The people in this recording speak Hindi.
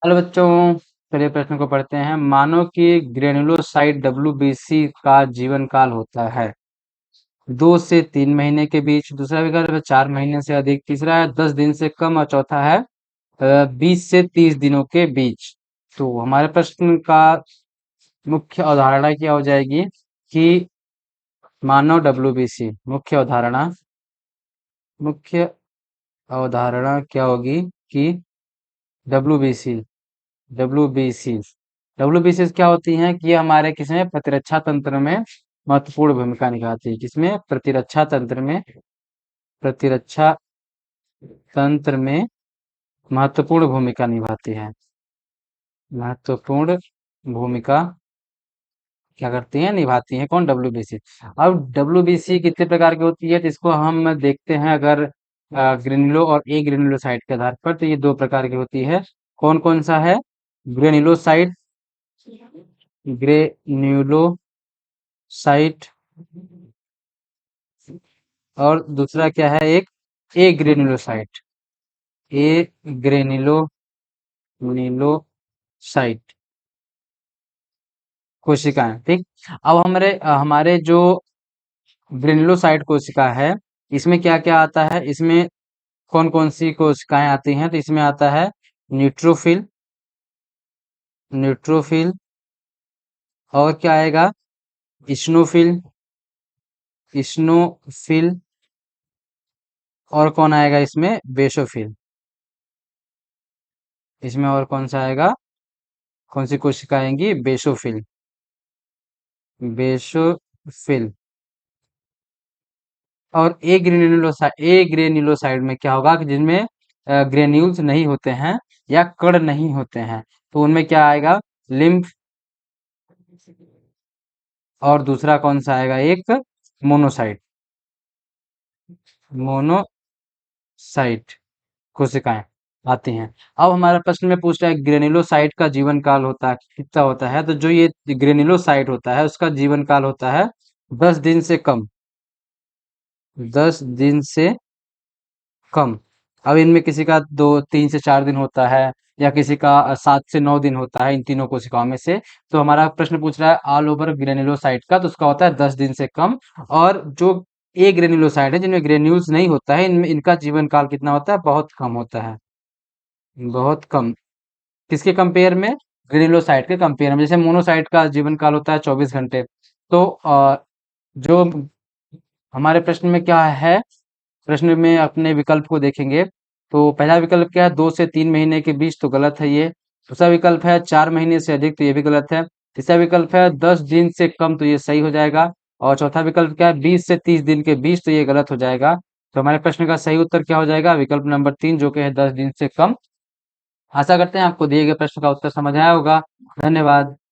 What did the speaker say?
हेलो बच्चों, चलिए प्रश्न को पढ़ते हैं। मानो कि ग्रेनुलोसाइट डब्ल्यूबीसी का जीवन काल होता है 2 से 3 महीने के बीच। दूसरा विकल्प है 4 महीने से अधिक। तीसरा है 10 दिन से कम और चौथा है 20 से 30 दिनों के बीच। तो हमारे प्रश्न का मुख्य अवधारणा क्या हो जाएगी कि मानव डब्ल्यूबीसी मुख्य अवधारणा क्या होगी कि डब्ल्यूबीसी डब्ल्यूबीसी डब्ल्यूबीसी क्या होती हैं कि ये हमारे किसमें प्रतिरक्षा तंत्र में महत्वपूर्ण भूमिका निभाती है। किसमें? प्रतिरक्षा तंत्र में महत्वपूर्ण भूमिका निभाती है। महत्वपूर्ण भूमिका क्या करती हैं? निभाती हैं। कौन? डब्ल्यूबीसी। अब डब्ल्यूबीसी कितने प्रकार की होती है, तो इसको हम देखते हैं अगर ग्रेन्युलो और ए ग्रेन्युलोसाइट के आधार पर, तो ये 2 प्रकार की होती है। कौन कौन सा है? ग्रेन्युलोसाइट ग्रेन्युलोसाइट और दूसरा क्या है? एक ए ग्रेन्युलोसाइट ए ग्रेन्युलोसाइट कोशिकाएं। ठीक। अब हमारे हमारे जो ग्रेन्युलोसाइट कोशिका है, इसमें क्या क्या आता है? इसमें कौन कौन सी कोशिकाएं आती हैं? तो इसमें आता है न्यूट्रोफिल न्यूट्रोफिल और क्या आएगा? इस्नोफिल इस्नोफिल और कौन आएगा इसमें? बेसोफिल। इसमें और कौन सा आएगा? कौन सी कोशिका आएंगी? Basophil basophil. और ए ग्रेन्युलोसाइड में क्या होगा कि जिनमें ग्रेन्यूल्स नहीं होते हैं या कण नहीं होते हैं, तो उनमें क्या आएगा? लिम्फ। और दूसरा कौन सा आएगा? एक मोनोसाइट मोनोसाइट कोशिकाएं आती हैं। अब हमारा प्रश्न में पूछ रहा है ग्रेन्युलोसाइट का जीवन काल होता है कितना होता है? तो जो ये ग्रेन्युलोसाइट होता है उसका जीवन काल होता है 10 दिन से कम। 10 दिन से कम। अब इनमें किसी का 2 3 से 4 दिन होता है या किसी का 7 से 9 दिन होता है, इन तीनों कोशिकाओं में से। तो हमारा प्रश्न पूछ रहा है ऑल ओवर ग्रेन्युलोसाइट का, तो उसका होता है 10 दिन से कम। और जो ए ग्रेन्युलोसाइट है जिनमें ग्रेन्यूल्स नहीं होता है, इनमें इनका जीवन काल कितना होता है? बहुत कम होता है। बहुत कम। किसके कंपेयर में? ग्रेन्युलोसाइट के कंपेयर में। जैसे मोनोसाइट का जीवन काल होता है 24 घंटे। तो जो हमारे प्रश्न में क्या है, प्रश्न में अपने विकल्प को देखेंगे तो पहला विकल्प क्या है? 2 से 3 महीने के बीच, तो गलत है ये। दूसरा विकल्प है 4 महीने से अधिक, तो ये भी गलत है। तीसरा विकल्प है 10 दिन से कम, तो ये सही हो जाएगा। और चौथा विकल्प क्या है? 20 से 30 दिन के बीच, तो ये गलत हो जाएगा। तो हमारे प्रश्न का सही उत्तर क्या हो जाएगा? विकल्प नंबर 3 जो कि है 10 दिन से कम। आशा करते हैं आपको दिए गए प्रश्न का उत्तर समझ आया होगा। धन्यवाद।